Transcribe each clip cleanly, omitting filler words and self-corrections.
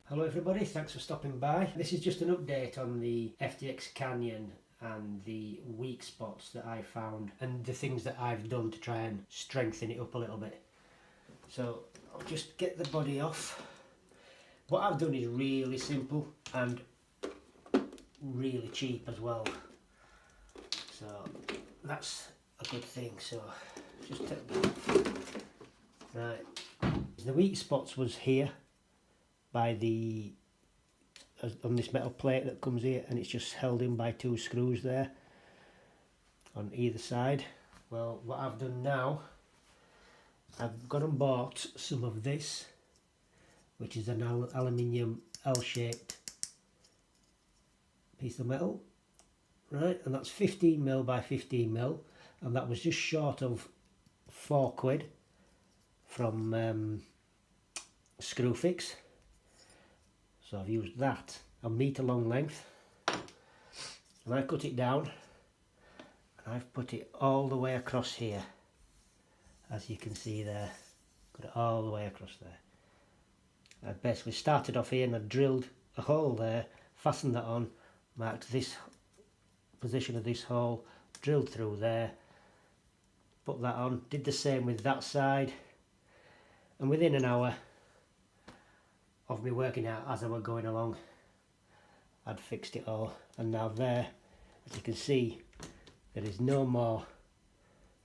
Hello everybody, thanks for stopping by. This is just an update on the FTX Kanyon and the weak spots that I found and the things that I've done to try and strengthen it up a little bit. So I'll just get the body off. What I've done is really simple and really cheap as well. So that's a good thing. So just take that. Right. The weak spots was here by the on this metal plate that comes here, and it's just held in by two screws there on either side. Well, what I've done now, I've gone and bought some of this, which is an aluminium L-shaped piece of metal, right, and that's 15mm by 15mm, and that was just short of £4 from Screwfix. So I've used that, a metre long length, and I cut it down and I've put it all the way across here, as you can see there. Got it all the way across there. I basically started off here and I drilled a hole there, fastened that on, marked this position of this hole, drilled through there, put that on, did the same with that side, and within an hour of me working out as I were going along, I'd fixed it all. And now there, as you can see, there is no more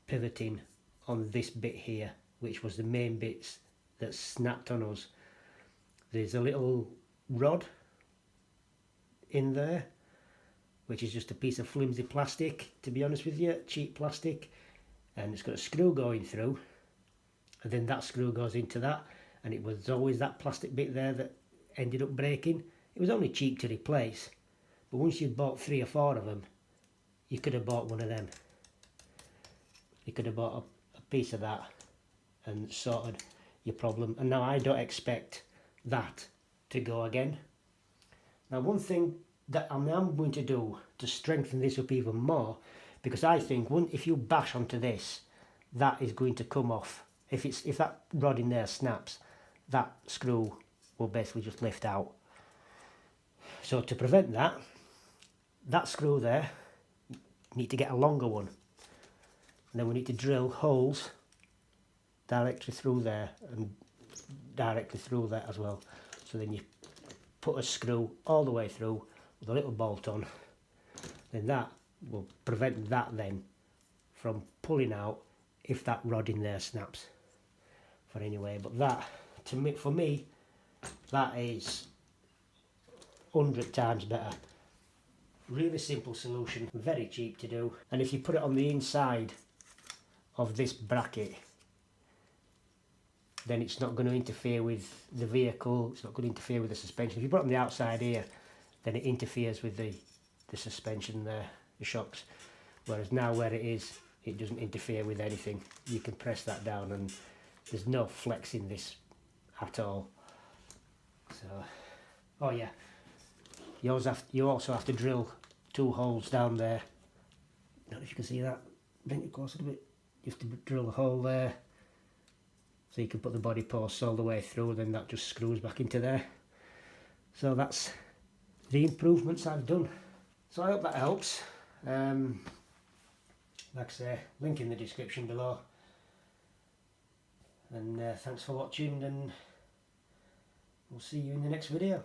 pivoting on this bit here, which was the main bits that snapped on us. There's a little rod in there, which is just a piece of flimsy plastic, to be honest with you, cheap plastic, and it's got a screw going through, and then that screw goes into that. And it was always that plastic bit there that ended up breaking. It was only cheap to replace, but once you'd bought 3 or 4 of them, you could have bought one of them. You could have bought a piece of that and sorted your problem. And now I don't expect that to go again. Now, one thing that I'm going to do to strengthen this up even more, because I think if you bash onto this, that is going to come off. If that rod in there snaps, that screw will basically just lift out. So to prevent that, that screw there, you need to get a longer one, and then we need to drill holes directly through there and directly through that as well. So then you put a screw all the way through with a little bolt on, then that will prevent that then from pulling out if that rod in there snaps. For anyway, but that, for me, that is 100 times better. Really simple solution, very cheap to do. And if you put it on the inside of this bracket, then it's not going to interfere with the vehicle, it's not going to interfere with the suspension. If you put it on the outside here, then it interferes with the suspension there, the shocks. Whereas now where it is, it doesn't interfere with anything. You can press that down and there's no flex in this at all. So, oh yeah, you also have to drill 2 holes down there. I don't know if you can see that. Bring it closer a bit. You have to drill a hole there, so you can put the body posts all the way through. Then that just screws back into there. So that's the improvements I've done. So I hope that helps. Like I say, link in the description below. And thanks for watching, and we'll see you in the next video.